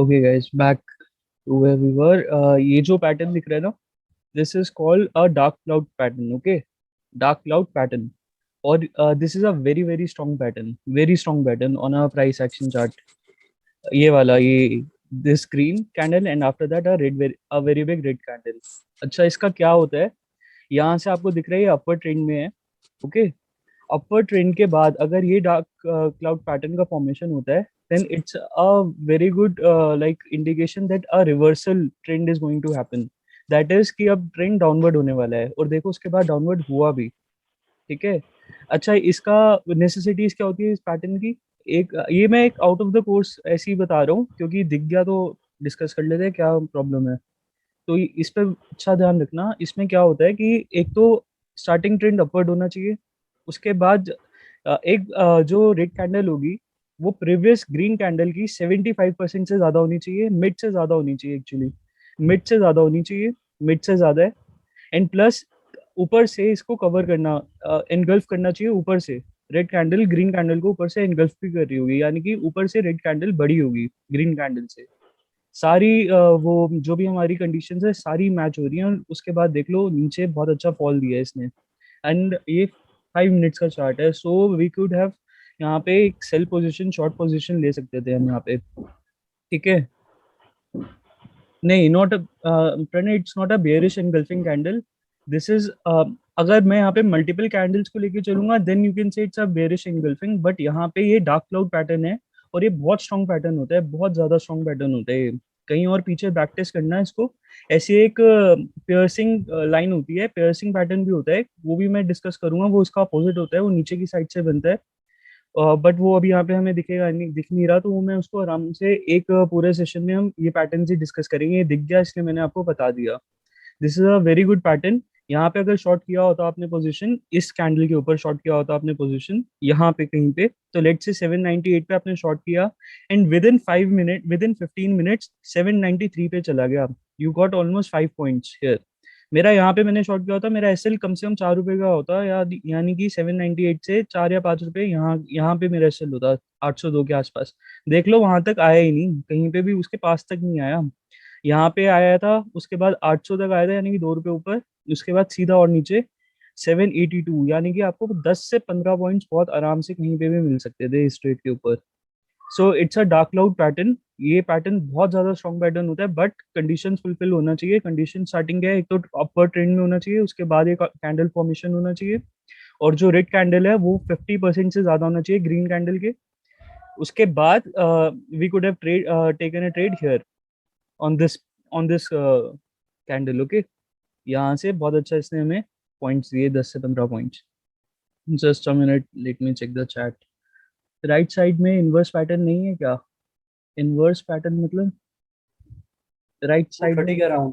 Okay guys, back to where we were. ये जो pattern दिख रहा है ना, this is called a dark cloud pattern. Okay, dark cloud pattern. और this is a very strong pattern on a price action chart. ये वाला, ये this green candle and after that a very big red candle. अच्छा, इसका क्या होता है? यहाँ से आपको दिख रहा है ये अपर ट्रेंड में है। ओके, अपर ट्रेंड के बाद अगर ये डार्क क्लाउड पैटर्न का फॉर्मेशन होता है, then it's a very good like indication that a reversal trend is going to happen. That is कि अब ट्रेंड डाउनवर्ड होने वाला है, और देखो उसके बाद डाउनवर्ड हुआ भी। ठीक है। अच्छा, इसका नेसेसिटीज क्या होती है इस पैटर्न की? एक ये मैं एक आउट ऑफ द कोर्स ऐसे ही बता रहा हूँ, क्योंकि दिख गया तो डिस्कस कर लेते हैं क्या प्रॉब्लम है। तो इस पर अच्छा ध्यान रखना। इसमें क्या होता है कि एक तो स्टार्टिंग ट्रेंड अपवर्ड होना चाहिए। उसके बाद एक जो रेड कैंडल होगी, वो प्रीवियस ग्रीन कैंडल की 75% से ज्यादा होनी चाहिए, मिड से ज्यादा होनी चाहिए एक्चुअली। मिड से ज्यादा होनी चाहिए, मिड से ज्यादा है। एंड प्लस ऊपर से इसको कवर करना, एनगल्फ करना चाहिए ऊपर से। रेड कैंडल ग्रीन कैंडल को ऊपर से एनगल्फ भी कर रही होगी, यानी कि ऊपर से रेड कैंडल बड़ी होगी ग्रीन कैंडल से। सारी वो जो भी हमारी कंडीशंस है सारी मैच हो रही हैं, और उसके बाद देख लो नीचे बहुत अच्छा फॉल दिया है इसने। एंड ये 5 मिनट्स का चार्ट है, सो वी कुड हैव यहाँ पे एक सेल पोजीशन, शॉर्ट पोजीशन ले सकते थे हम यहाँ पे। ठीक है। नहीं, not Pranay, it's not a bearish engulfing candle. This is, अगर मैं यहाँ पे मल्टीपल कैंडल्स को लेके चलूंगा then you can say it's a bearish engulfing, but यहाँ पे ये डार्क क्लाउड पैटर्न है। और ये बहुत स्ट्रॉन्ग पैटर्न होता है, बहुत ज्यादा स्ट्रॉन्ग पैटर्न होता है ये। कहीं और पीछे बैक टेस्ट करना है इसको। ऐसी एक पियर्सिंग लाइन होती है, पियर्सिंग पैटर्न भी होता है, वो भी मैं डिस्कस करूंगा। वो इसका अपोजिट होता है, वो नीचे की साइड से बनता है। बट वो अभी यहाँ पे हमें दिखेगा नहीं, दिख नहीं रहा, तो वो मैं उसको आराम से एक पूरे सेशन में हम ये पैटर्न ही डिस्कस करेंगे। ये दिख गया इसलिए मैंने आपको बता दिया। This is a very good pattern. यहाँ पे अगर शॉर्ट किया होता आपने पोजीशन, इस कैंडल के ऊपर शॉर्ट किया होता आपने पोजीशन यहाँ पे कहीं पे, तो लेट से 798 पे आपने शॉर्ट किया, एंड विद इन 15 मिनट्स 793 पे चला गया। You got almost 5 points here. मेरा यहाँ पे मैंने शॉर्ट किया होता, मेरा एसएल कम से कम 4 रुपए का होता, या यानी कि 798 से 4 या 5 रुपए यहाँ यहाँ पे मेरा एसएल होता, 802 के आसपास। देख लो वहां तक आया ही नहीं, कहीं पे भी उसके पास तक नहीं आया। यहाँ पे आया था, उसके बाद 800 तक आया था, यानी कि 2 रुपए ऊपर। उसके बाद सीधा और नीचे 782, यानी कि आपको 10 से 15 पॉइंट्स बहुत आराम से कहीं पे भी मिल सकते थे इस ट्रेड के ऊपर। So it's a dark cloud pattern. ये पैटर्न बहुत ज्यादा स्ट्रॉन्ग पैटर्न होता है, बट कंडीशन फुलफिल होना चाहिए। कंडीशन स्टार्टिंग क्या है, एक तो अपर ट्रेंड में होना चाहिए, उसके बाद एक कैंडल फॉर्मेशन होना चाहिए, और जो रेड कैंडल है वो 50% से ज्यादा होना चाहिए ग्रीन कैंडल के। उसके बाद we could have trade taken a trade here on this, candle. Okay, यहाँ से बहुत अच्छा इसने हमें पॉइंट्स दिए, 10 से 15 points. Just a minute, let me check the chat. Right side में इनवर्स पैटर्न नहीं है क्या? इनवर्स पैटर्न मतलब राइट टू साइड में? थर्टी के अराउंड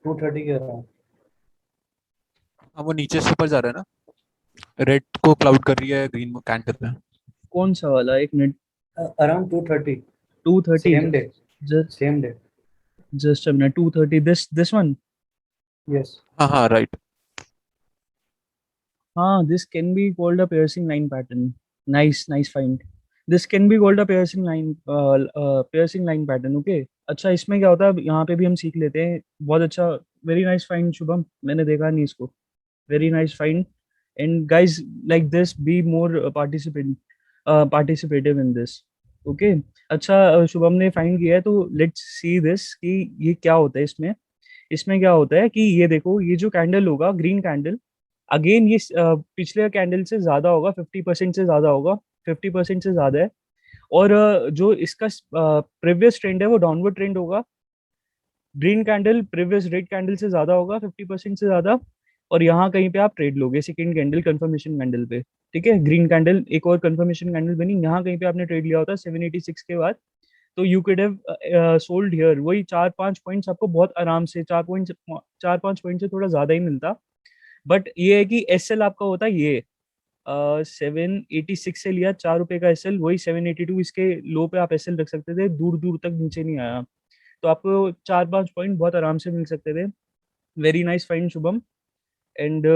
230 के अराउंड। हाँ, वो नीचे से ऊपर जा रहा है ना। रेड को क्लाउड कर रही है ग्रीन कैंडल में। कौन सा वाला? एक minute. Around 230। 230? Same day. Just same day. Just a minute, 230, this one? Yes. हाँ हाँ, राइट। हाँ, this can be called a piercing line pattern. Nice nice find. This can be called a piercing line pattern. Okay. अच्छा, इसमें क्या होता है, अब यहाँ पे भी हम सीख लेते हैं। बहुत अच्छा, वेरी नाइस फाइंड शुभम, मैंने देखा नहीं इसको। Very nice find. And guys, like this, be more participative in this. Okay. अच्छा, शुभम ने फाइंड किया है, तो लेट्स सी दिस कि ये क्या होता है इसमें। इसमें क्या होता है कि ये देखो, ये जो कैंडल होगा ग्रीन कैंडल, अगेन ये पिछले कैंडल से ज्यादा होगा, 50% से ज्यादा होगा। 50% से ज्यादा है। और जो इसका प्रीवियस ट्रेंड है वो डाउनवर्ड ट्रेंड होगा। Green candle previous red candle से ज्यादा होगा, 50% से ज्यादा। और यहाँ कहीं पे आप ट्रेड लोगे सेकंड कैंडल, कंफर्मेशन कैंडल पे। ठीक है, ग्रीन कैंडल एक और कंफर्मेशन कैंडल बनी, यहाँ कहीं पे आपने ट्रेड लिया होता 786 के बाद। तो you could have sold here, वही 4-5 पॉइंट्स आपको बहुत आराम से, 4 पॉइंट, 4-5 पॉइंट से थोड़ा ज्यादा ही मिलता। बट ये है कि एस एल आपका होता है ये 786 से लिया 4 रुपए का एस एल, वही 782 इसके लो पे आप एस एल रख सकते थे, दूर दूर तक नीचे नहीं आया। तो आपको 4-5 पॉइंट बहुत आराम से मिल सकते थे। Very nice find Shubham. And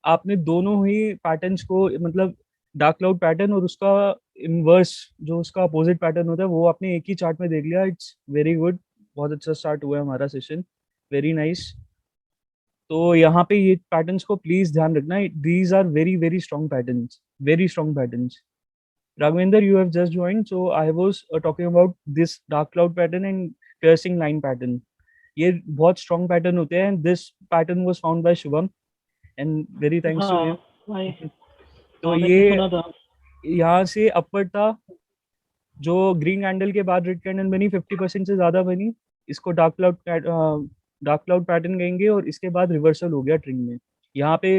आपने दोनों ही पैटर्न्स को, मतलब डार्क क्लाउड पैटर्न और उसका इनवर्स जो उसका अपोजिट पैटर्न होता है वो आपने एक ही चार्ट में देख लिया, इट्स वेरी गुड। बहुत अच्छा स्टार्ट हुआ है हमारा सेशन, वेरी नाइस। तो यहाँ पे ये पैटर्न्स को प्लीज ध्यान रखना, these are very very strong patterns, very strong patterns. Raghavendra, you have just joined, so I was talking about this dark cloud pattern and piercing line pattern. ये बहुत strong pattern होते हैं। This pattern was found by Shubham and very thanks to हाँ him. भाई, तो हाँ ये मैंने सुना था। यहाँ से अपवर्ड था, जो ग्रीन कैंडल के बाद रेड कैंडल बनी 50% से ज्यादा बनी, इसको डार्क क्लाउड पैटर्न कहेंगे। और इसके बाद रिवर्सल हो गया ट्रेंड में। यहाँ पे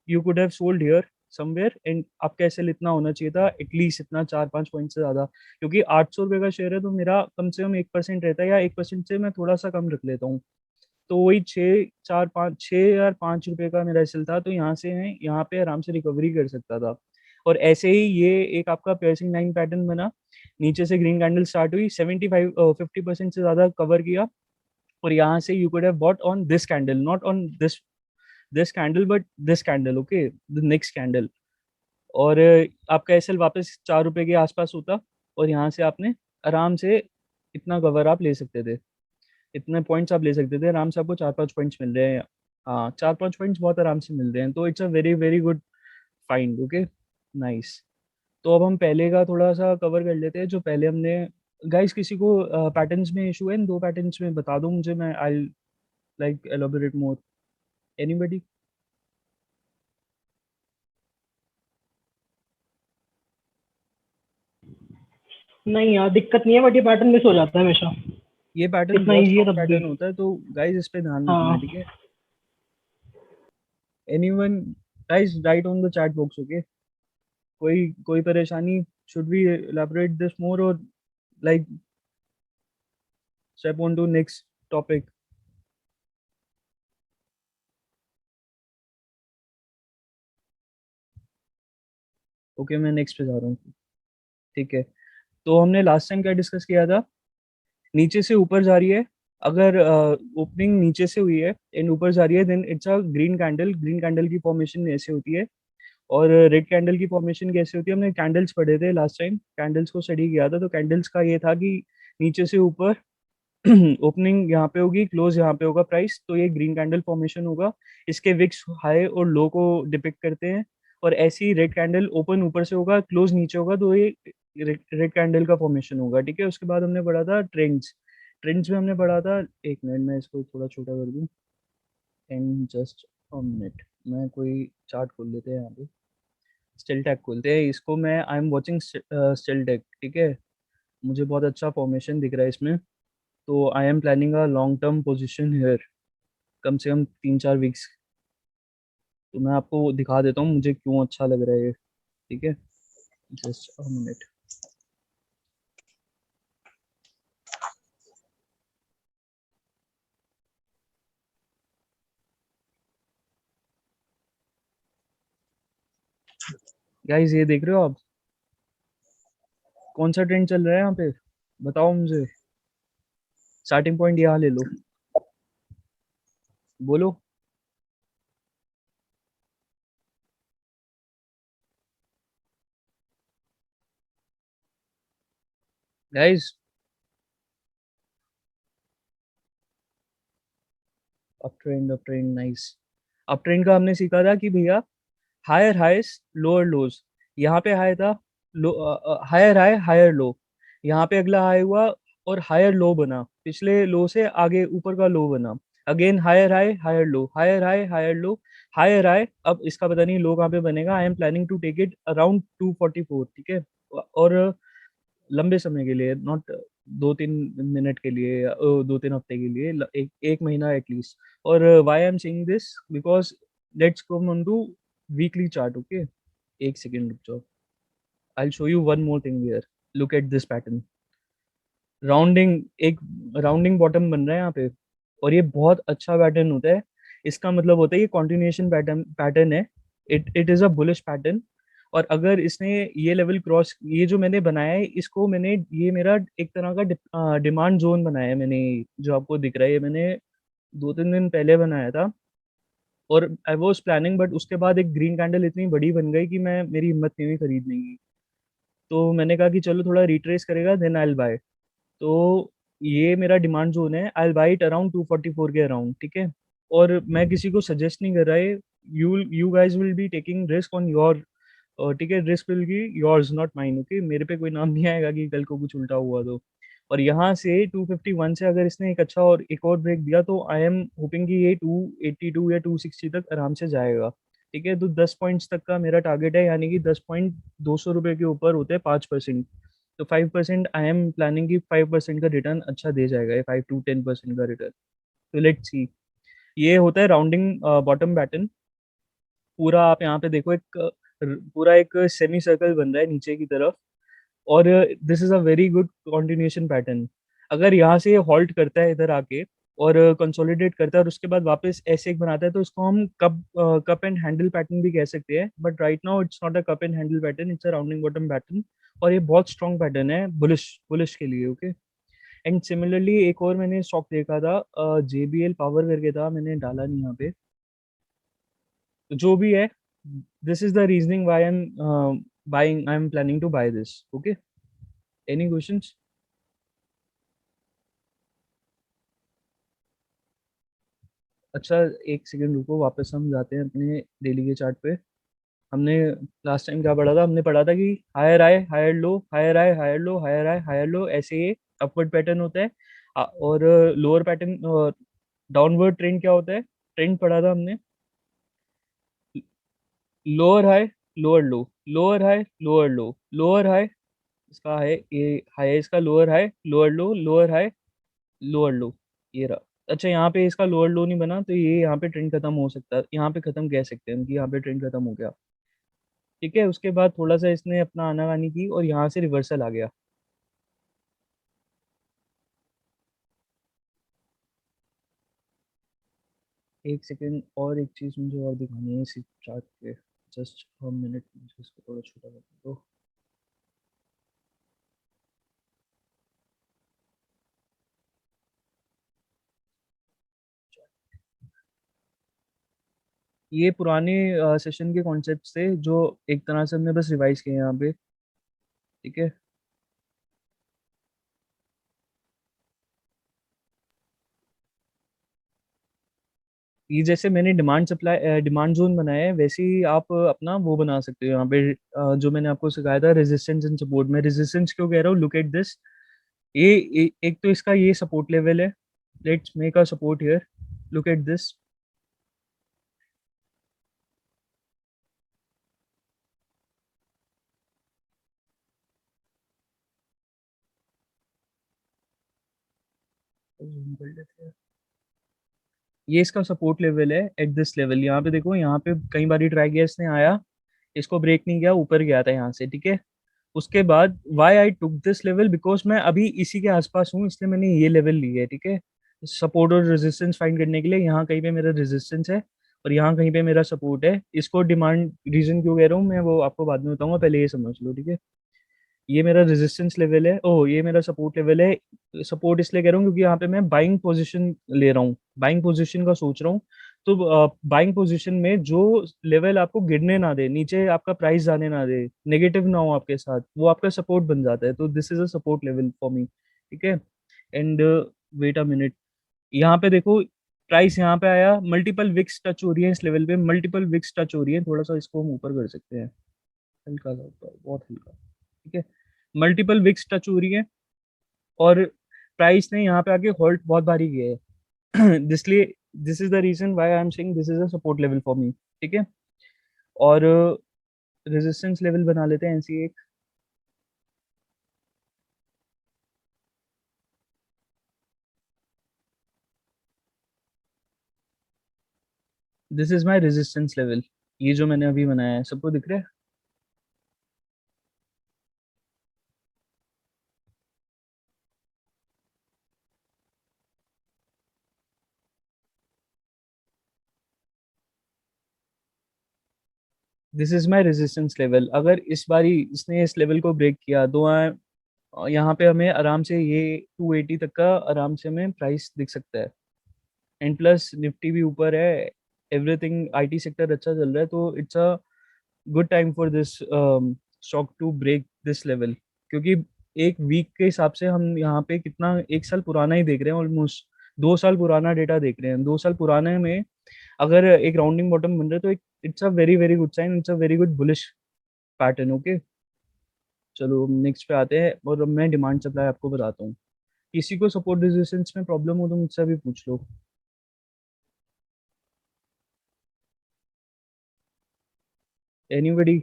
you could have sold here somewhere and आपका एसएल इतना होना चाहिए था, एटलीस्ट इतना 4-5 पॉइंट से ज्यादा, क्योंकि 800 रुपये का शेयर है तो मेरा कम से कम 1% रहता है, या 1% से मैं थोड़ा सा कम रख लेता हूँ। तो वही 6 या 5 रुपए का मेरा एसएल था, तो यहाँ से मैं यहाँ पे आराम से रिकवरी कर सकता था। और ऐसे ही ये एक आपका पेयर्सिंग लाइन पैटर्न बना, नीचे से ग्रीन कैंडल स्टार्ट हुई, 50% से ज्यादा कवर किया। और यहाँ से you could have bought on this candle, not on this candle but this candle, okay, the next candle. और आपका एसएल वापस 4 रुपए के आसपास होता, और यहाँ से आपने आराम से इतना कवर आप ले सकते थे, इतने पॉइंट्स आप ले सकते थे आराम से। आपको 4-5 पॉइंट्स मिल रहे हैं, हाँ 4-5 पॉइंट्स बहुत आराम से मिल रहे हैं, तो it's a very very good find, okay, nice. तो अब हम पहले का थोड़ा सा कवर कर लेते हैं, जो पहले हमने। गाइस किसी को पैटर्न्स में इशू है? इन दो पैटर्न्स में बता दो मुझे, मैं I like elaborate more. Anybody? नहीं यार, दिक्कत नहीं है, बट ये पैटर्न मिस हो जाता है हमेशा। ये पैटर्न इतना बहुत ईजी है स्ट्रॉन्ग तब भी। पैटर्न होता है, तो गाइस इस पे ध्यान रखना है, हाँ ठीक है? Anyone? Guys write on the chat box, okay? कोई कोई परेशानी? Should we elaborate this more और like step on to next topic? Okay, मैं नेक्स्ट पे जा रहा हूँ, ठीक है? तो हमने लास्ट टाइम क्या डिस्कस किया था? नीचे से ऊपर जा रही है, अगर ओपनिंग नीचे से हुई है एंड ऊपर जा रही है, then it's a green candle. Green candle की फॉर्मेशन ऐसे होती है। और रेड कैंडल की फॉर्मेशन कैसे होती है? हमने कैंडल्स पढ़े थे लास्ट टाइम, कैंडल्स को स्टडी किया था। तो कैंडल्स का ये था कि नीचे से ऊपर ओपनिंग यहाँ पे होगी, क्लोज यहाँ पे होगा प्राइस, तो ये ग्रीन कैंडल फॉर्मेशन होगा। इसके विक्स हाई और लो को डिपिक्ट करते हैं। और ऐसी रेड कैंडल ओपन ऊपर से होगा, क्लोज नीचे होगा, तो ये रेड कैंडल का फॉर्मेशन होगा, ठीक है? उसके बाद हमने पढ़ा था ट्रेंड्स। ट्रेंड्स में हमने पढ़ा था, एक मिनट में इसको थोड़ा छोटा कर दूं, एंड जस्ट अ मिनट, मैं कोई चार्ट खोल लेते हैं यहाँ पे। स्टिल टैग खोलते हैं, इसको मैं I am watching still tag, ठीक है? मुझे बहुत अच्छा फॉर्मेशन दिख रहा है इसमें, तो I am planning a long term position here, कम से कम 3-4 वीक्स। तो मैं आपको दिखा देता हूँ मुझे क्यों अच्छा लग रहा है ये, ठीक है? Just a minute. गाइस ये देख रहे हो आप, कौन सा ट्रेंड चल रहा है यहाँ पे? बताओ मुझे। स्टार्टिंग पॉइंट यहाँ ले लो, बोलो। Guys up trend nice. Up trend का हमने सीखा था कि भैया हायर हाइस लोअर लोज। यहाँ पे हाई था, लो, हायर हाई हायर लो। यहाँ पे अगला हाई हुआ और हायर लो बना, पिछले लो से आगे ऊपर का लो बना। Again higher high higher low, higher high higher low, higher high. अब इसका पता नहीं लो कहाँ पे बनेगा। I am planning to take it around 244, ठीक है? और लंबे समय के लिए, नॉट 2-3 मिनट के लिए या 2-3 हफ्ते के लिए, एक एक महीना एटलीस्ट। और why I am saying this because let's come on to weekly chart, okay? एक सेकेंड रुक जाओ, I show you one more thing here. Look at this pattern, rounding, एक राउंडिंग बॉटम बन रहा है यहाँ पे, और ये बहुत अच्छा पैटर्न होता है। इसका मतलब होता है ये कॉन्टिन्यूएशन पैटर्न है, it is a bullish pattern. और अगर इसने ये लेवल क्रॉस, ये जो मैंने बनाया है इसको मैंने, ये मेरा एक तरह का डिमांड जोन बनाया है मैंने, जो आपको दिख रहा है, ये मैंने 2-3 दिन पहले बनाया था। और आई वॉज प्लानिंग, बट उसके बाद एक ग्रीन कैंडल इतनी बड़ी बन गई कि मैं, मेरी हिम्मत नहीं हुई खरीदने की। तो मैंने कहा कि चलो थोड़ा रिट्रेस करेगा देन आई विल बाय। तो ये मेरा डिमांड जोन है, I will buy it around 244 के अराउंड, ठीक है। और मैं किसी को सजेस्ट नहीं कर रहा है, you guys will be taking risk on your, ठीक है, risk will be yours not mine, okay. मेरे पे कोई नाम नहीं आएगा कि कल को कुछ उल्टा हुआ तो। और यहाँ से 251 से अगर इसने एक अच्छा और एक और ब्रेक दिया तो आई एम होपिंग कि ये 282 या 260 तक आराम से जाएगा, ठीक है। तो 10 पॉइंट्स तक का मेरा टारगेट है, यानी कि 10 पॉइंट 200 रुपये के ऊपर होते हैं 5%। तो 5% आई एम प्लानिंग कि 5% का रिटर्न अच्छा दे जाएगा, ये 5 to 10% का रिटर्न। तो लेट्स सी। ये होता है राउंडिंग बॉटम पैटर्न। पूरा आप यहाँ पे देखो, एक पूरा एक सेमी सर्कल बन रहा है नीचे की तरफ। और this is a very good continuation pattern. अगर यहाँ से ये हॉल्ट करता है इधर आके और कंसोलिडेट करता है और उसके बाद वापस ऐसे एक बनाता है, तो इसको हम कप एंड हैंडल पैटर्न भी कह सकते हैं। But right now it's not a cup and handle pattern, it's a rounding bottom pattern. और ये बहुत स्ट्रॉन्ग पैटर्न है बुलिश बुलिश के लिए, ओके। एंड सिमिलरली एक और मैंने स्टॉक देखा था, JBL पावर करके था, मैंने डाला नहीं यहाँ पे। तो जो भी है, this is the reasoning why I am planning to buy this, okay. Any questions? अच्छा, एक सेकंड रुको, वापस हम जाते हैं अपने डेली के चार्ट पे। हमने लास्ट टाइम क्या पढ़ा था? हमने पढ़ा था कि हायर आए हायर लो, हायर आए हायर लो, हायर आए हायर लो, ऐसे ये अपवर्ड पैटर्न होता है। और लोअर पैटर्न, डाउनवर्ड ट्रेंड क्या होता है? ट्रेंड पढ़ा था हमने, लोअर हाई लोअर लो, लोअर हाई लोअर लो, लोअर हाई, इसका हाई, ये हाई है इसका, लोअर हाई लोअर लो, लोअर हाई लोअर लो, ये रहा। अच्छा, यहाँ पे इसका लोअर लो नहीं बना तो ये यहाँ पे ट्रेंड खत्म हो सकता है, यहाँ पे खत्म कह सकते हैं हम कि यहाँ पे ट्रेंड खत्म हो गया, ठीक है। उसके बाद थोड़ा सा इसने अपना आनाकानी की और यहाँ से रिवर्सल आ गया। एक सेकेंड, और एक चीज़ मुझे और दिखानी है इसी चार्ट पे, जस्ट 1 मिनट, मुझे इसको थोड़ा छोटा कर दो। ये पुराने सेशन के कॉन्सेप्ट थे जो एक तरह से हमने बस रिवाइज किए यहाँ पे, ठीक है। ये जैसे मैंने डिमांड जोन बनाया है, वैसे ही आप अपना वो बना सकते हो यहाँ पे। जो मैंने आपको सिखाया था रेजिस्टेंस एंड सपोर्ट, में रेजिस्टेंस क्यों कह रहा हूँ, लुक एट दिस। एक तो इसका ये सपोर्ट लेवल है, let's make a support here, look at this. ये इसका सपोर्ट लेवल है एट दिस लेवल। यहाँ पे देखो, यहाँ पे कई बार ट्राई किया इसने, आया, इसको ब्रेक नहीं किया, ऊपर गया था यहाँ से, ठीक है। उसके बाद why I took this level, because मैं अभी इसी के आसपास हूँ, इसलिए मैंने ये लेवल लिया है, ठीक है। सपोर्ट और रेजिस्टेंस फाइंड करने के लिए यहाँ कहीं पे मेरा रेजिस्टेंस है और यहाँ कहीं पे मेरा सपोर्ट है। इसको डिमांड रीजन क्यों कह रहा हूँ मैं, वो आपको बाद में बताऊंगा, पहले ये समझ लो, ठीक है। ये मेरा रेजिस्टेंस लेवल है, ओह ये मेरा सपोर्ट लेवल है। सपोर्ट इसलिए कह रहा हूँ क्योंकि यहाँ पे मैं बाइंग पोजीशन ले रहा हूँ, बाइंग पोजीशन का सोच रहा हूँ। तो बाइंग पोजीशन में जो लेवल आपको गिरने ना दे, नीचे आपका प्राइस जाने ना दे, नेगेटिव ना हो आपके साथ, वो आपका सपोर्ट बन जाता है। तो this is a support level for me, ठीक है। एंड वेट अ मिनट, यहाँ पे देखो, प्राइस यहाँ पे आया, मल्टीपल विक्स टच हो रही है इस लेवल पे, मल्टीपल विक्स टच हो रही है। थोड़ा सा इसको हम ऊपर कर सकते हैं, हल्का सा ऊपर, बहुत हल्का, ठीक है। मल्टीपल विक्स टच हो रही है और प्राइस ने यहाँ पे आके होल्ड बहुत भारी किया है। इसलिए this is the reason why I am saying this is a support level for me, ठीक है। और रेजिस्टेंस लेवल बना लेते हैं ऐसी एक, this is my resistance level, ये जो मैंने अभी बनाया है, सबको दिख रहा है? This is my resistance level. अगर इस बारी इसने इस लेवल को ब्रेक किया तो यहाँ पे हमें आराम से ये 280 तक का आराम से हमें प्राइस दिख सकता है। एंड प्लस निफ्टी भी ऊपर है, एवरीथिंग, IT सेक्टर अच्छा चल रहा है, तो it's a good time for this stock to break this level, क्योंकि एक वीक के हिसाब से हम यहाँ पे कितना, एक साल पुराना ही देख रहे हैं, ऑलमोस्ट 2 साल पुराना डेटा देख रहे हैं। 2 साल पुराने में अगर एक राउंडिंग बॉटम बन रहा है तो एक it's a very very good sign, it's a very good bullish pattern. Okay, चलो नेक्स्ट पे आते हैं और अब मैं डिमांड सप्लाई आपको बताता हूँ। किसी को सपोर्ट रेजिस्टेंस में प्रॉब्लम हो तो मुझसे भी पूछ लो। Anybody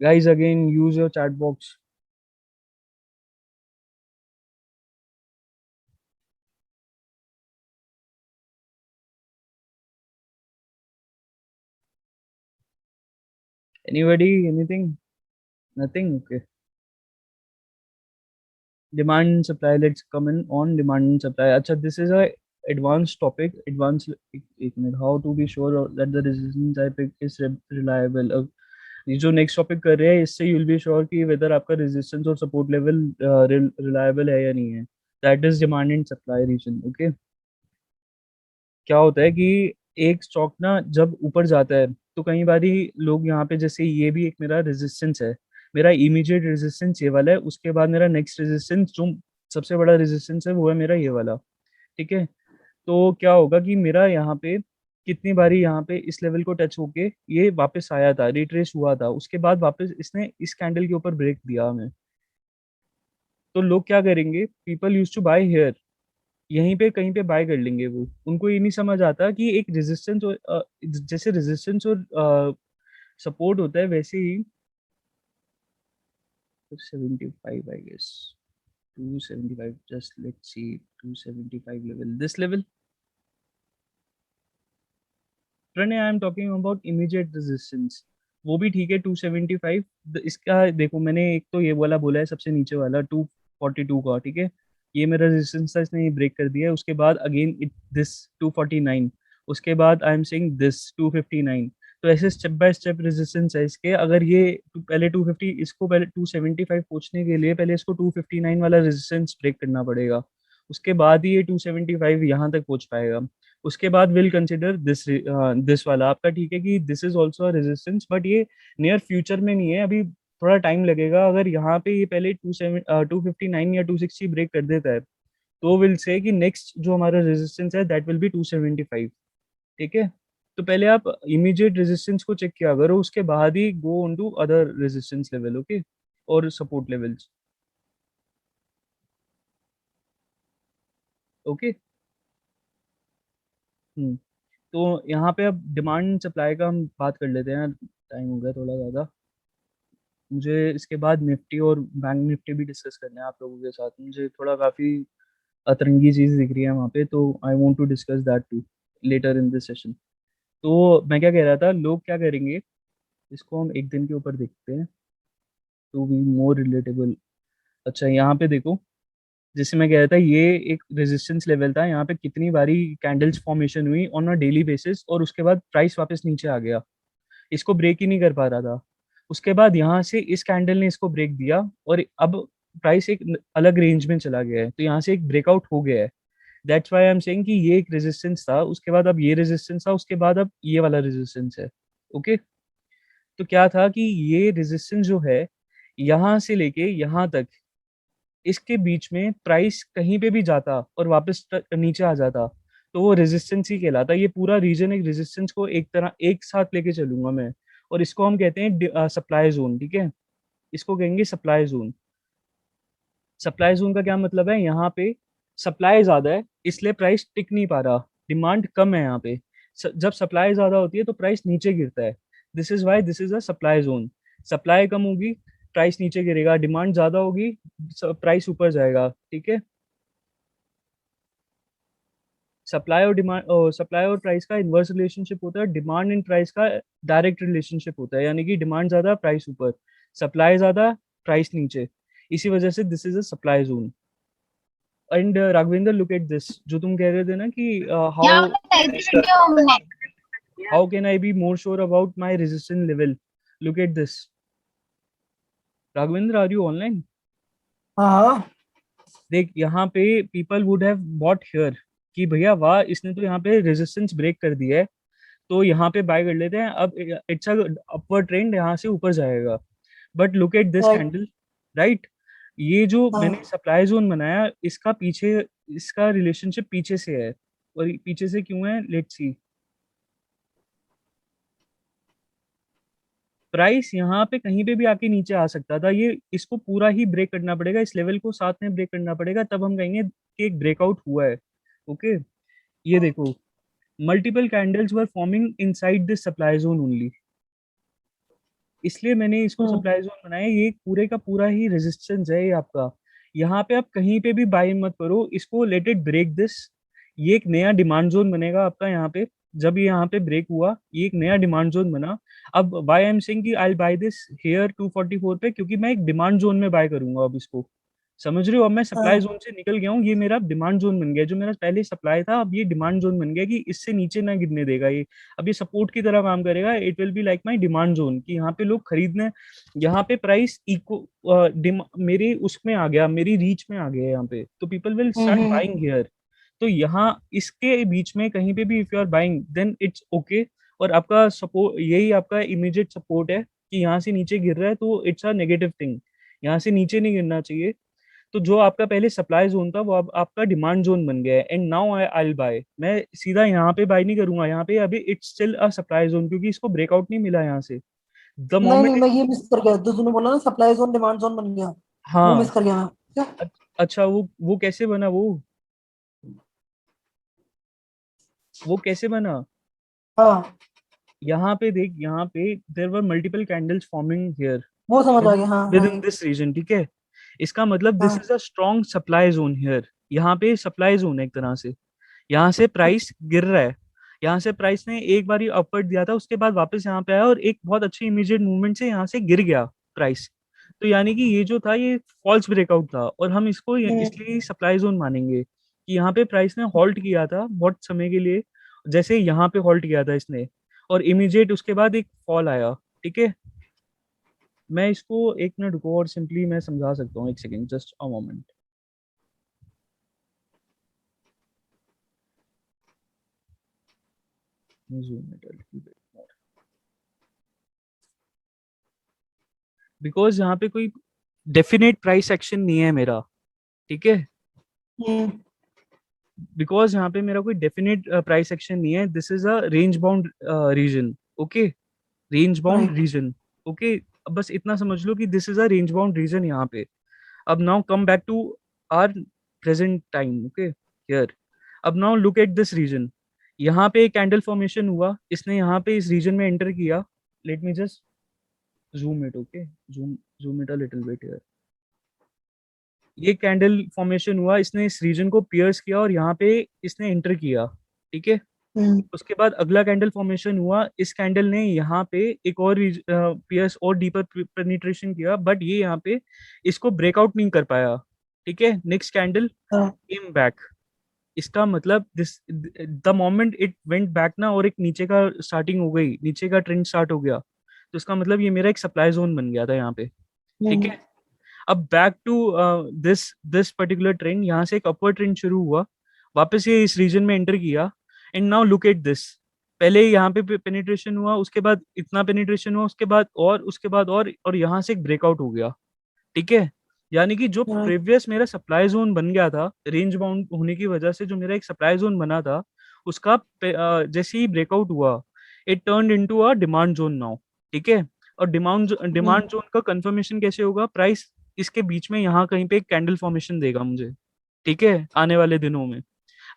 guys, again use your chat box. Anybody, anything? Nothing? Okay. Demand and supply, let's come in on demand and supply. Acha, this is a advanced topic. Advanced, एक minute. How to be sure that the resistance I pick is reliable. अब ये जो next topic कर रहे हैं इससे you will be sure कि whether आपका रेजिस्टेंस और सपोर्ट लेवल रिलायबल है या नहीं है। That is demand and supply region. Okay, क्या होता है कि एक स्टॉक ना जब ऊपर जाता है तो कई बारी लोग यहाँ पे, जैसे ये भी एक मेरा रेजिस्टेंस है, मेरा इमीडिएट रेजिस्टेंस ये वाला है, उसके बाद मेरा नेक्स्ट रेजिस्टेंस जो सबसे बड़ा रेजिस्टेंस है वो है मेरा ये वाला। ठीक है, तो क्या होगा कि मेरा यहाँ पे कितनी बारी यहाँ पे इस लेवल को टच होके ये वापस आया था, रिट्रेस हुआ था, उसके बाद वापस इसने इस कैंडल के ऊपर ब्रेक दिया हमें। तो लोग क्या करेंगे, people use to buy here, यहीं पे कहीं पे बाय कर लेंगे। वो उनको ये नहीं समझ आता कि एक रेजिस्टेंस और जैसे रेजिस्टेंस और सपोर्ट होता है वैसे ही 275 I guess, 275, just let's see 275 level, this level. Pranay, I am talking about immediate resistance, वो भी ठीक है 275। इसका देखो, मैंने एक तो ये वाला बोला है सबसे नीचे वाला 242 का, ठीक है, ये मेरा रेजिस्टेंस था, इसने ये ब्रेक कर दिया है। उसके बाद अगेन इट दिस 249, उसके बाद आई एम सेइंग दिस 259। तो ऐसे स्टेप बाय स्टेप रेजिस्टेंस है इसके। अगर ये पहले 250, इसको पहले 275 पहुंचने के लिए पहले इसको 259 वाला रेजिस्टेंस ब्रेक करना पड़ेगा, उसके बाद ही ये 275 यहाँ तक पहुंच पाएगा। उसके बाद विल कंसिडर दिस वाला आपका, ठीक है कि this is also resistance, but ये नियर फ्यूचर में नहीं है, अभी थोड़ा टाइम लगेगा। अगर यहाँ पे ये पहले 259 या 260 ब्रेक कर देता है तो विल से कि नेक्स्ट जो हमारा रेजिस्टेंस है दैट विल बी 275। ठीक है, तो पहले आप इमीडिएट रेजिस्टेंस को चेक किया करो, उसके बाद ही go on to other resistance level. Okay, और सपोर्ट लेवल्स। ओके, तो यहाँ पे अब डिमांड सप्लाई का हम बात कर लेते हैं, टाइम हो गया थोड़ा ज़्यादा। मुझे इसके बाद निफ्टी और बैंक निफ्टी भी डिस्कस करना है आप लोगों के साथ। मुझे थोड़ा काफ़ी अतरंगी चीज़ दिख रही है वहाँ पे, तो I want to discuss that to later in this session. तो मैं क्या कह रहा था, लोग क्या करेंगे, इसको हम एक दिन के ऊपर देखते हैं टू बी मोर रिलेटेबल। अच्छा, यहाँ पे देखो, जैसे मैं कह रहा था ये एक रेजिस्टेंस लेवल था, यहाँ पे कितनी बारी कैंडल्स फॉर्मेशन हुई ऑन अ डेली बेसिस, और उसके बाद प्राइस वापस नीचे आ गया, इसको ब्रेक ही नहीं कर पा रहा था। उसके बाद यहाँ से इस कैंडल ने इसको ब्रेक दिया और अब प्राइस एक अलग रेंज में चला गया है, तो यहाँ से एक ब्रेकआउट हो गया है। That's why I am saying कि ये एक रेजिस्टेंस था, उसके बाद अब ये रेजिस्टेंस था, उसके बाद अब ये वाला रेजिस्टेंस है। ओके, तो क्या था कि ये रेजिस्टेंस जो है यहाँ से लेके यहाँ तक, इसके बीच में प्राइस कहीं पे भी जाता और वापस नीचे आ जाता तो वो रेजिस्टेंस ही कहलाता। ये पूरा रीजन एक रेजिस्टेंस को एक तरह एक साथ लेके चलूंगा मैं, और इसको हम कहते हैं सप्लाई जोन। ठीक है, इसको कहेंगे सप्लाई जोन। सप्लाई जोन का क्या मतलब है, यहाँ पे सप्लाई ज्यादा है इसलिए प्राइस टिक नहीं पा रहा, डिमांड कम है यहाँ पे। जब सप्लाई ज्यादा होती है तो प्राइस नीचे गिरता है, this is why this is a supply zone. Supply कम होगी प्राइस नीचे गिरेगा, डिमांड ज्यादा होगी प्राइस ऊपर जाएगा। ठीक है, सप्लाई और प्राइस का इन्वर्स रिलेशनशिप होता है, डिमांड एंड प्राइस का डायरेक्ट रिलेशनशिप होता है, यानी कि डिमांड ज्यादा प्राइस ऊपर, सप्लाई ज्यादा प्राइस नीचे। इसी वजह से this is a supply zone. And Raghavendra, look at this, जो तुम कह रहे थे ना कि how can I be more sure about my resistance level, look at this. Raghavendra, are you online? हाँ, देख, यहाँ पे people would have bought here कि भैया वाह, इसने तो यहाँ पे रेजिस्टेंस ब्रेक कर दिया है, तो यहाँ पे बाय कर लेते हैं, अब इट्स अ अपवर्ड ट्रेंड, यहाँ से ऊपर जाएगा। But look at this Right. Candle, right? ये जो हाँ। मैंने सप्लाई जोन बनाया, इसका पीछे, इसका रिलेशनशिप पीछे से है, और पीछे से क्यों है, लेट्स सी। प्राइस यहाँ पे कहीं पे भी आके नीचे आ सकता था, ये इसको पूरा ही ब्रेक करना पड़ेगा, इस लेवल को साथ में ब्रेक करना पड़ेगा, तब हम कहेंगे कि एक ब्रेकआउट हुआ है। ओके, ये देखो, multiple candles were forming inside this supply zone only, इसलिए मैंने इसको सप्लाई जोन बनाया। ये पूरे का पूरा ही रेजिस्टेंस है ये आपका। यहाँ पे आप कहीं पे भी बाय मत करो इसको, लेट इट ब्रेक दिस। ये एक नया डिमांड जोन बनेगा आपका यहाँ पे। जब ये यहाँ पे ब्रेक हुआ, ये एक नया डिमांड जोन बना। अब बाय आई एम सेइंग कि आई बाय दिस हेयर 244 पे, क्योंकि मैं एक डिमांड जोन में बाय करूंगा अब इसको। समझ रहे हो? अब मैं सप्लाई जोन से निकल गया हूँ, ये मेरा डिमांड जोन बन गया। जो मेरा पहले सप्लाई था, अब ये डिमांड जोन बन गया कि इससे नीचे ना गिरने देगा ये। अब ये सपोर्ट की तरह काम करेगा। It will be like my demand zone, कि यहाँ पे लोग खरीदने, यहाँ पे प्राइस इको मेरे उसमें आ गया, मेरी रीच में आ गया यहाँ पे, तो people will start buying here. तो यहाँ इसके बीच में कहीं पे भी if you are buying, then it's okay. और आपका सपोर्ट, यही आपका इमीडिएट सपोर्ट है कि यहाँ से नीचे गिर रहा है तो इट्स अ नेगेटिव थिंग, यहाँ से नीचे नहीं गिरना चाहिए। तो जो आपका पहले सप्लाई जोन था, वो अब आपका डिमांड जोन बन गया है। And now I will buy, मैं सीधा यहाँ पे बाय नहीं करूंगा, यहाँ पे अभी it's still a supply zone, क्योंकि इसको ब्रेकआउट नहीं मिला यहाँ से। द नहीं मोमेंट, नहीं, मैं ये मिस कर गया, जो तूने बोला ना सप्लाई जोन डिमांड जोन बन गया, वो हाँ, मिस कर गया मैं। क्या? अच्छा, वो कैसे बना, वो कैसे बना? हाँ, यहाँ पे देख, यहाँ पे there were multiple candles forming here वो समझ आ गया। हाँ विद हाँ इन दिस रीजन, ठीक है? इसका मतलब दिस हाँ। Is a strong supply zone here. यहाँ पे सप्लाई जोन है एक तरह से। यहाँ से प्राइस गिर रहा है, यहाँ से प्राइस ने एक बार अपवर्ड दिया था, उसके बाद वापस यहाँ पे आया और एक बहुत अच्छी इमीडिएट मूवमेंट से यहाँ से गिर गया प्राइस। तो यानी कि ये जो था, ये फॉल्स ब्रेकआउट था, और हम इसको इसलिए सप्लाई जोन मानेंगे कि यहाँ पे प्राइस ने हॉल्ट किया था बहुत समय के लिए, जैसे यहाँ पे हॉल्ट किया था इसने, और इमीडिएट उसके बाद एक फॉल आया। ठीक है, मैं इसको एक मिनट रुको, और सिंपली मैं समझा सकता हूँ, एक second, just a moment. zoom it a little bit more, because यहाँ पे कोई डेफिनेट प्राइस एक्शन नहीं है मेरा, ठीक है? बिकॉज यहाँ पे मेरा कोई डेफिनेट प्राइस एक्शन नहीं है, this is a range bound region. Okay, range bound right. Region. Okay, अब बस इतना समझ लो कि this is a range bound region यहाँ पे। अब now come back to our present time. Okay, here, अब now look at this region. यहाँ पे एक कैंडल फॉर्मेशन हुआ, इसने यहाँ पे इस रीजन में एंटर किया। Let me just zoom it, okay, zoom it a little bit here। ये कैंडल फॉर्मेशन हुआ, इसने इस रीजन को पियर्स किया और यहाँ पे इसने एंटर किया, ठीक है? उसके बाद अगला कैंडल फॉर्मेशन हुआ, इस कैंडल ने यहाँ पे एक और पियर्स और डीपर पेनिट्रेशन किया, बट ये यहाँ पे इसको ब्रेकआउट नहीं कर पाया। ठीक है, नेक्स्ट कैंडल केम बैक। इसका मतलब this, the moment it went back ना, और एक नीचे का स्टार्टिंग हो गई, नीचे का ट्रेंड स्टार्ट हो गया, तो इसका मतलब ये मेरा एक सप्लाई जोन बन गया था यहाँ पे। ठीक है, अब back to this this particular trend, यहाँ से एक अपवर्ड ट्रेंड शुरू हुआ, वापस ये इस रीजन में एंटर किया। And now look at this, पहले यहाँ पे पेनिट्रेशन हुआ, उसके बाद इतना पेनिट्रेशन हुआ, उसके बाद और उसके बाद और यहाँ से एक ब्रेकआउट हो गया। ठीक है, यानी कि जो प्रीवियस मेरा सप्लाई जोन बन गया था, रेंज बाउंड होने की वजह से जो मेरा एक सप्लाई जोन बना था, उसका जैसे ही ब्रेकआउट हुआ, it turn into a demand zone now. ठीक है, और डिमांड जोन का कंफर्मेशन कैसे होगा? प्राइस इसके बीच में यहाँ कहीं पे एक कैंडल फॉर्मेशन देगा मुझे, ठीक है, आने वाले दिनों में।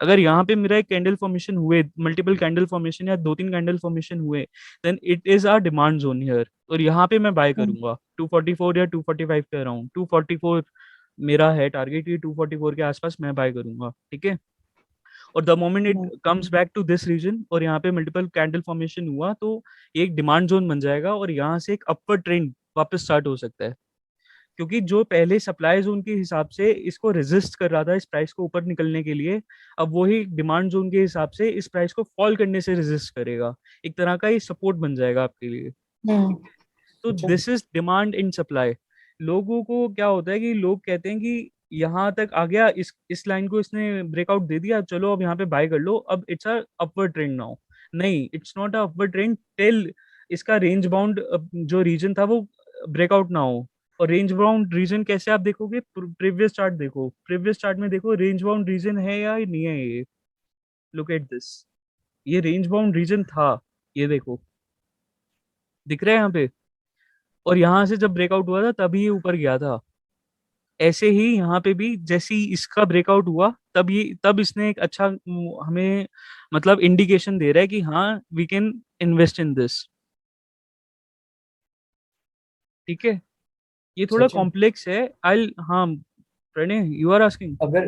अगर यहाँ पे मेरा एक कैंडल फॉर्मेशन हुए, मल्टीपल कैंडल फॉर्मेशन या 2-3 कैंडल फॉर्मेशन हुए, then it is a demand zone here, और यहाँ पे मैं बाय करूंगा 244 या 245 के अराउंड। 244 मेरा है टारगेट, ये 244 के आसपास मैं बाय करूंगा। ठीक है, और the moment it comes back to this region और यहाँ पे मल्टीपल कैंडल फॉर्मेशन हुआ, तो एक डिमांड जोन बन जाएगा, और यहाँ से एक अपवर्ड ट्रेंड वापस स्टार्ट हो सकता है, क्योंकि जो पहले सप्लाई जोन के हिसाब से इसको रेजिस्ट कर रहा था इस प्राइस को ऊपर निकलने के लिए, अब वही डिमांड जोन के हिसाब से इस प्राइस को फॉल करने से रेजिस्ट करेगा। एक तरह का ये सपोर्ट बन जाएगा आपके लिए। तो this is demand in supply. लोगों को क्या होता है कि लोग कहते हैं कि यहाँ तक आ गया, इस लाइन को इसने ब्रेकआउट दे दिया, चलो अब यहाँ पे बाय कर लो, अब it's a upward trend now. नहीं, it's not a upward trend till इसका रेंज बाउंड जो रीजन था वो ब्रेकआउट ना हो। और रेंज बाउंड रीजन कैसे आप देखोगे, प्रीवियस चार्ट देखो, प्रीवियस चार्ट में देखो रेंज बाउंड रीजन है या नहीं है ये। लुक एट दिस, ये रेंज बाउंड रीजन था, ये देखो दिख रहा है यहाँ पे। और यहाँ से जब ब्रेकआउट हुआ था तभी ये ऊपर गया था। ऐसे ही यहाँ पे भी जैसे ही इसका ब्रेकआउट हुआ तब इसने एक अच्छा हमें मतलब इंडिकेशन दे रहा है कि हाँ we can invest in this. ठीक है, ये थोड़ा सचिन, कॉम्प्लेक्स है। आई हाँ प्रणय, यू आर आस्किंग। अगर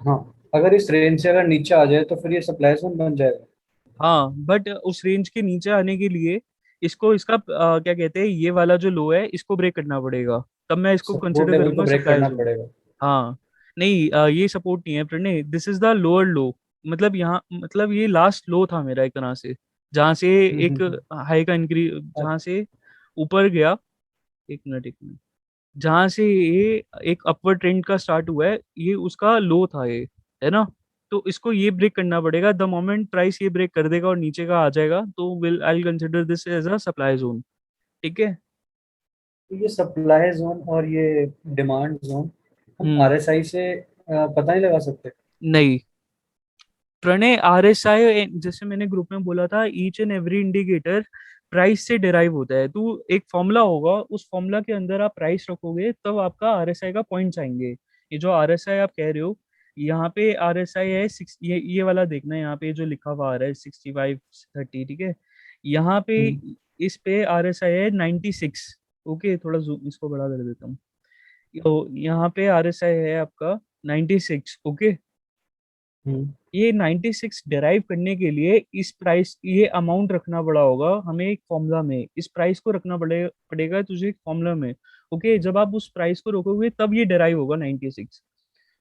हाँ, अगर इस रेंज से अगर नीचे आ जाए तो फिर ये सप्लाई जोन बन जाएगा। हाँ बट उस रेंज के नीचे आने के लिए इसको इसका क्या कहते हैं, ये वाला जो लो है इसको ब्रेक करना पड़ेगा, तब मैं इसको सपोर्ट कंसिडर लेवल को करूंगा ब्रेक सप्लाई करना जोन। पड़ेगा। हाँ नहीं, ये सपोर्ट नहीं है Pranay, this is the lower low. मतलब यहाँ मतलब ये लास्ट लो था मेरा एक तरह से, जहाँ से एक हम्म। हाई का इंक्रीज, जहाँ से ऊपर गया। एक मिनट, जहाँ से ये एक अपवर्ड ट्रेंड का स्टार्ट हुआ है, ये उसका लो था ये, है ना। तो इसको ये ब्रेक करना पड़ेगा, द मोमेंट प्राइस ये ब्रेक कर देगा और नीचे का आ जाएगा तो will I consider this as a supply zone. ठीक है। तो ये सप्लाई जोन और ये डिमांड जोन हम हम्म। आरएसआई से पता नहीं लगा सकते। नहीं प्रणय, आरएसआई जैसे मैंने ग्रुप में बोला था, each and every indicator price से डिराइव होता है। तो एक फॉर्मूला होगा, उस फॉर्मूला के अंदर आप प्राइस रखोगे तब आपका आरएसआई का पॉइंट्स आएंगे। ये जो आरएसआई आप कह रहे हो, यहाँ पे आरएसआई है सिक्स, ये वाला देखना है, यहाँ पे जो लिखा हुआ आ रहा है 6530। ठीक है, यहाँ पे हम्म। इस पे आरएसआई है 96। ओके, थोड़ा जूम इसको बड़ा कर देता हूँ। तो यहाँ पे आरएसआई है आपका 96। ओके, हम्म। ये 96 डिराइव करने के लिए इस प्राइस, ये अमाउंट रखना पड़ा होगा हमें एक फॉर्मूला में, इस प्राइस को रखना पड़ेगा तुझे एक फॉर्मूला में। ओके, जब आप उस प्राइस को रखोगे तब ये डिराइव होगा 96।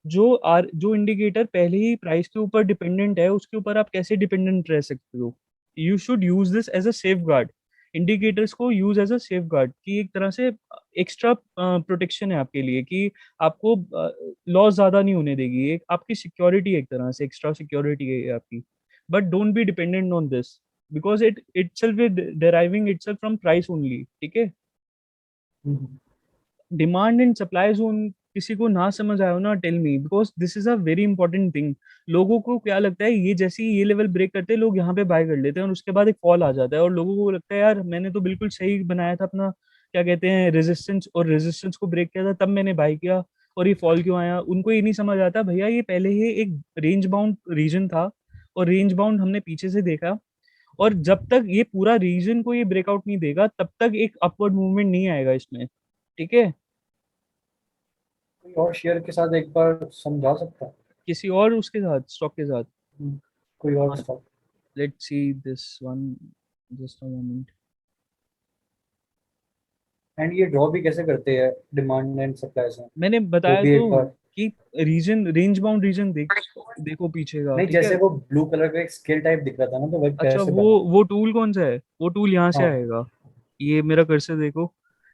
जो इंडिकेटर पहले ही प्राइस के ऊपर डिपेंडेंट है उसके ऊपर आप कैसे डिपेंडेंट रह सकते हो। You should use this as a safeguard, indicators को use as a safeguard की एक तरह से एक्स्ट्रा प्रोटेक्शन है आपके लिए, कि आपको लॉस ज्यादा नहीं होने देगी, एक आपकी सिक्योरिटी एक तरह से एक्स्ट्रा सिक्योरिटी है ये आपकी। But don't be dependent on this because it itself is deriving itself from price only. ठीक है। Hmm. Demand and supply zone किसी को ना समझ आया हो ना, tell me, because this is a very important thing. लोगों को क्या लगता है, ये जैसे ही ये लेवल ब्रेक करते हैं लोग यहाँ पे बाय कर लेते हैं और उसके बाद एक फॉल आ जाता है और लोगों को लगता है यार मैंने तो बिल्कुल सही बनाया था अपना, क्या कहते हैं, रेजिस्टेंस, और रेजिस्टेंस को ब्रेक किया था तब मैंने बाय किया और ये फॉल क्यों आया। उनको ये नहीं समझ आता भैया ये पहले ही एक रेंज बाउंड रीजन था और रेंज बाउंड हमने पीछे से देखा, और जब तक ये पूरा रीजन को ये ब्रेकआउट नहीं देगा तब तक एक अपवर्ड मूवमेंट नहीं आएगा इसमें। ठीक है। कोई और शेयर के साथ एक बार समझा सकता है? किसी और उसके साथ, स्टॉक के साथ। हम्म, कोई और stock. Let's see this one, just a moment. And ये ड्रॉ भी कैसे करते हैं डिमांड एंड सप्लाई जोन, मैंने वो बताया भी तो एक बार। कि रीजन, रेंज बाउंड रीजन देखो पीछे का। नहीं, ठीक है। जैसे वो ब्लू कलर का एक स्केल टाइप दिख रहा था ना, तो वह अच्छा, कैसे वो बना? वो टूल कौन सा है, वो टूल यहाँ से हाँ। आएगा। ये मेरा कर्सर देखो,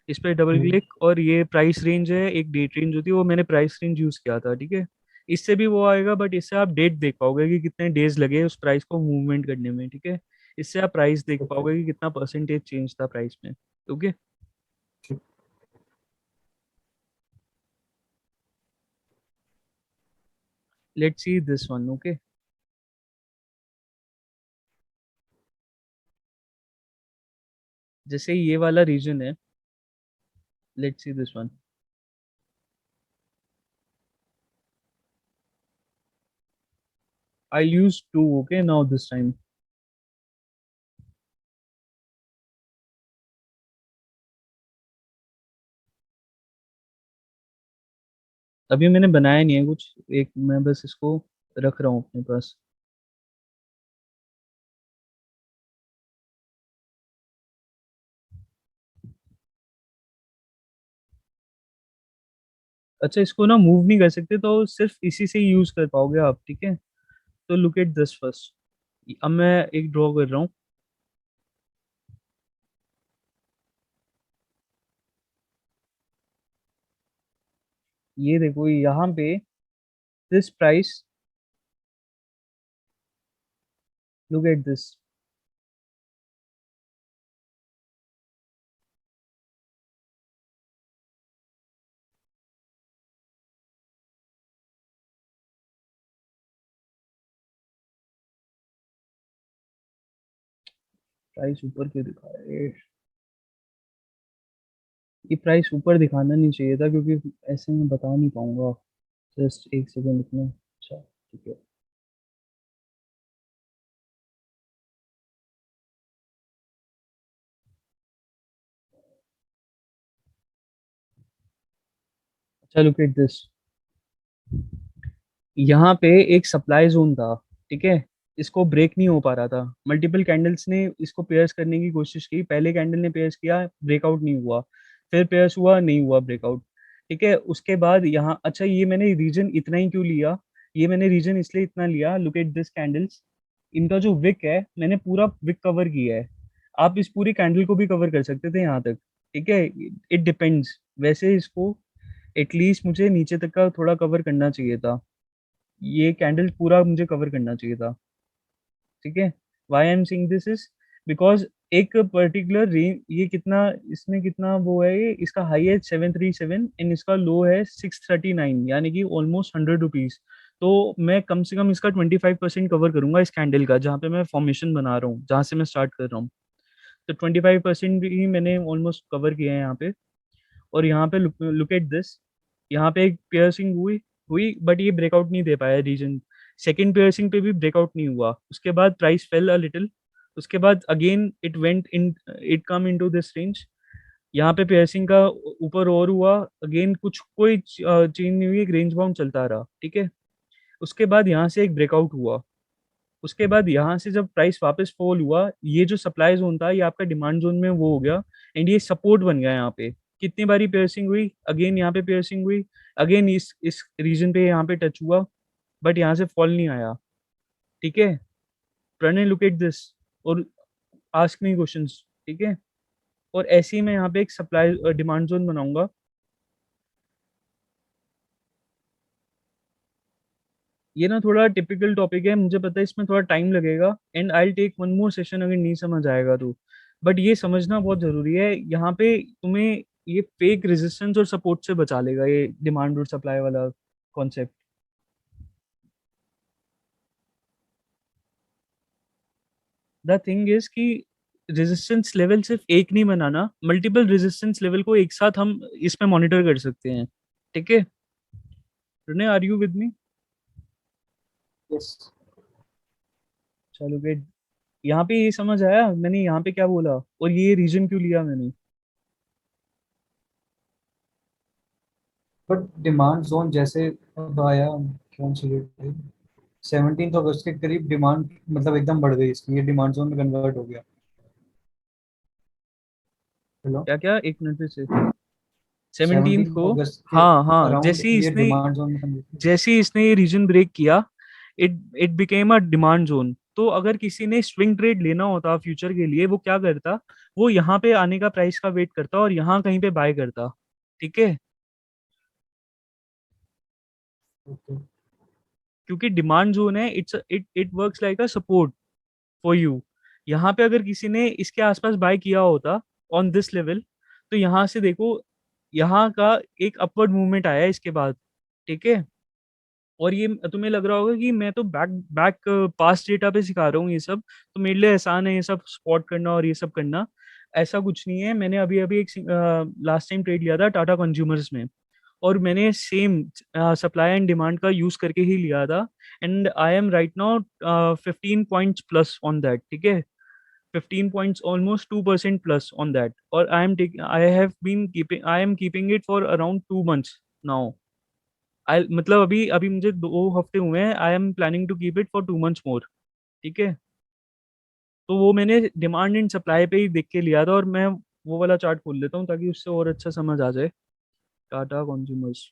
इस पे डबल हम्म। क्लिक, और ये प्राइस रेंज है, एक डेट रेंज होती है, वो मैंने प्राइस रेंज यूज किया था। ठीक है, इससे भी वो आएगा बट इससे आप डेट देख पाओगे कि कितने डेज लगे उस प्राइस को मूवमेंट करने में। ठीक है, इससे आप प्राइस देख ओके। पाओगे कि कितना परसेंटेज चेंज था प्राइस में। Okay, let's see this one. Okay, जैसे ये वाला रीजन है, let's see this one. I'll use two. Okay, now this time. अभी मैंने बनाया नहीं है कुछ, एक मैं बस इसको रख रहा हूँ अपने पास। अच्छा, इसको ना मूव नहीं कर सकते तो सिर्फ इसी से ही यूज कर पाओगे आप। ठीक है, तो लुक एट दिस फर्स्ट। अब मैं एक ड्रॉ कर रहा हूँ, ये देखो यहाँ पे this price, look at this. Price ऊपर क्यों दिखा रहा है ये प्राइस ऊपर दिखाना नहीं चाहिए था क्योंकि ऐसे मैं बता नहीं पाऊंगा जस्ट एक सेकंड रुकना अच्छा ठीक है अच्छा लुक एट दिस यहाँ पे एक सप्लाई जोन था ठीक है इसको ब्रेक नहीं हो पा रहा था मल्टीपल कैंडल्स ने इसको पेयर्स करने की कोशिश की पहले कैंडल ने पेयर्स किया ब्रेकआउट नहीं हुआ फिर पेयर्स हुआ नहीं हुआ ब्रेकआउट ठीक है उसके बाद यहाँ अच्छा ये मैंने रीजन इतना ही क्यों लिया ये मैंने रीजन इसलिए इतना लिया लुक एट दिस कैंडल्स इनका जो विक है मैंने पूरा विक कवर किया है आप इस पूरी कैंडल को भी कवर कर सकते थे यहाँ तक ठीक है इट डिपेंड्स वैसे इसको एटलीस्ट मुझे नीचे तक का थोड़ा कवर करना चाहिए था ये कैंडल पूरा मुझे कवर करना चाहिए था ठीक है why I am saying this is because एक पर्टिकुलर रेंज ये कितना इसमें कितना वो है ये इसका हाई है 737 एंड इसका लो है 639 यानी कि ऑलमोस्ट 100 रुपीज तो मैं कम से कम इसका 25% कवर करूंगा इस कैंडल का जहाँ पे मैं फॉर्मेशन बना रहा हूँ जहाँ से मैं स्टार्ट कर रहा हूँ तो 25% भी मैंने ऑलमोस्ट कवर किया है यहाँ पे और यहाँ पे लुक एट दिस यहाँ पे एक पियर्सिंग हुई हुई बट ये ब्रेकआउट नहीं दे पाया रीजन सेकंड पियर्सिंग पे भी ब्रेकआउट नहीं हुआ उसके बाद प्राइस फेल अ लिटिल उसके बाद again it went in it come into this range यहाँ पे पियर्सिंग का ऊपर और हुआ अगेन कुछ कोई चेंज नहीं हुई एक रेंज बाउंड चलता रहा ठीक है उसके बाद यहाँ से एक ब्रेकआउट हुआ उसके बाद यहाँ से जब प्राइस वापस फॉल हुआ ये जो सप्लाई जोन था ये आपका डिमांड जोन में वो हो गया एंड ये सपोर्ट बन गया यहाँ पे कितनी बारी पियर्सिंग हुई अगेन यहाँ पे पियर्सिंग हुई अगेन इस रीजन पे यहाँ पे टच हुआ बट यहाँ से फॉल नहीं आया ठीक है प्रणय लुक एट दिस और आस्क मी क्वेश्चंस ठीक है और ऐसे ही मैं यहाँ पे एक सप्लाई डिमांड जोन बनाऊंगा ये ना थोड़ा टिपिकल टॉपिक है मुझे पता है इसमें थोड़ा टाइम लगेगा and I take one more session अगर नहीं समझ आएगा तो बट ये समझना बहुत जरूरी है यहाँ पे तुम्हें ये फेक रेजिस्टेंस और सपोर्ट से बचा लेगा ये डिमांड और सप्लाई वाला कॉन्सेप्ट द थिंग इज कि रेजिस्टेंस लेवल सिर्फ एक नहीं बनाना मल्टीपल रेजिस्टेंस लेवल को एक साथ हम इसमें मॉनिटर कर सकते हैं ठीक है are you with me yes चलो गेट यहाँ पे ये समझ आया मैंने यहाँ पे क्या बोला और ये रीजन क्यों लिया मैंने बट डिमांड जोन जैसे अब आया कौन सी डेट 17 अगस्त के करीब डिमांड मतलब एकदम बढ़ गई इसकी ये डिमांड जोन में कन्वर्ट हो गया हेलो क्या क्या एक मिनट से 17th 17 को अगस्त के हाँ हाँ अराउंड ये डिमांड जोन में convert- जैसे ही इसने ये रीजन ब्रेक किया it it became a demand zone तो अगर किसी ने स्विंग ट्रेड लेना होता फ्यूचर के लिए वो क्या करता वो यहाँ पे आने का प्राइस का वेट करता और यहाँ कहीं पे बाय करता ठीक है ओके क्योंकि डिमांड जोन है it's it it works like a support for you यहाँ पे अगर किसी ने इसके आसपास बाय किया होता ऑन दिस लेवल तो यहाँ से देखो यहाँ का एक अपवर्ड मूवमेंट आया है इसके बाद ठीक है और ये तुम्हें लग रहा होगा कि मैं तो बैक बैक पास्ट डेटा पे सिखा रहा हूँ ये सब तो मेरे लिए आसान है ये सब स्पॉट करना और ये सब करना ऐसा कुछ नहीं है मैंने अभी अभी एक लास्ट टाइम ट्रेड लिया था टाटा कंज्यूमर्स में और मैंने सेम सप्लाई एंड डिमांड का यूज करके ही लिया था and I am right now 15 points plus on that ठीक है 15 points almost 2% plus on that और I am keeping it for around 2 months now I मतलब अभी अभी मुझे 2 हफ्ते हुए हैं I am planning to keep it for 2 months more ठीक है तो वो मैंने डिमांड एंड सप्लाई पे ही देख के लिया था और मैं वो वाला चार्ट खोल लेता हूँ ताकि उससे और अच्छा समझ आ जाए Tata consumers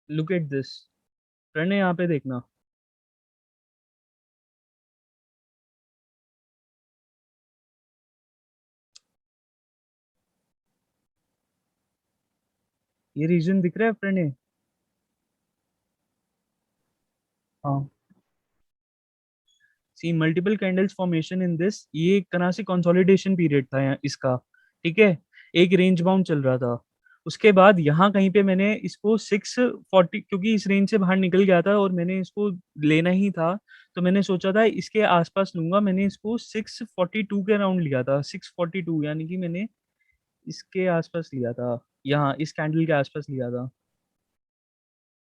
look at this Pranay यहाँ पे देखना ये रीजन दिख रहा है प्रणय हाँ see multiple candles formation in this ये एक तरह से कंसोलिडेशन पीरियड था इसका ठीक है, एक रेंज बाउंड चल रहा था। उसके बाद यहाँ कहीं पे मैंने इसको 640 क्योंकि इस रेंज से बाहर निकल गया था और मैंने इसको लेना ही था, तो मैंने सोचा था इसके आसपास लूंगा। मैंने इसको 642 के अराउंड लिया था, 642 यानी कि मैंने इसके आसपास लिया था, यहाँ इस कैंडल के आसपास लिया था।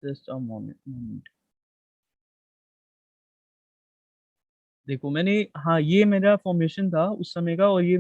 जस्ट अ मोमेंट, देखो मैंने, हाँ ये मेरा फॉर्मेशन था उस समय का, और ये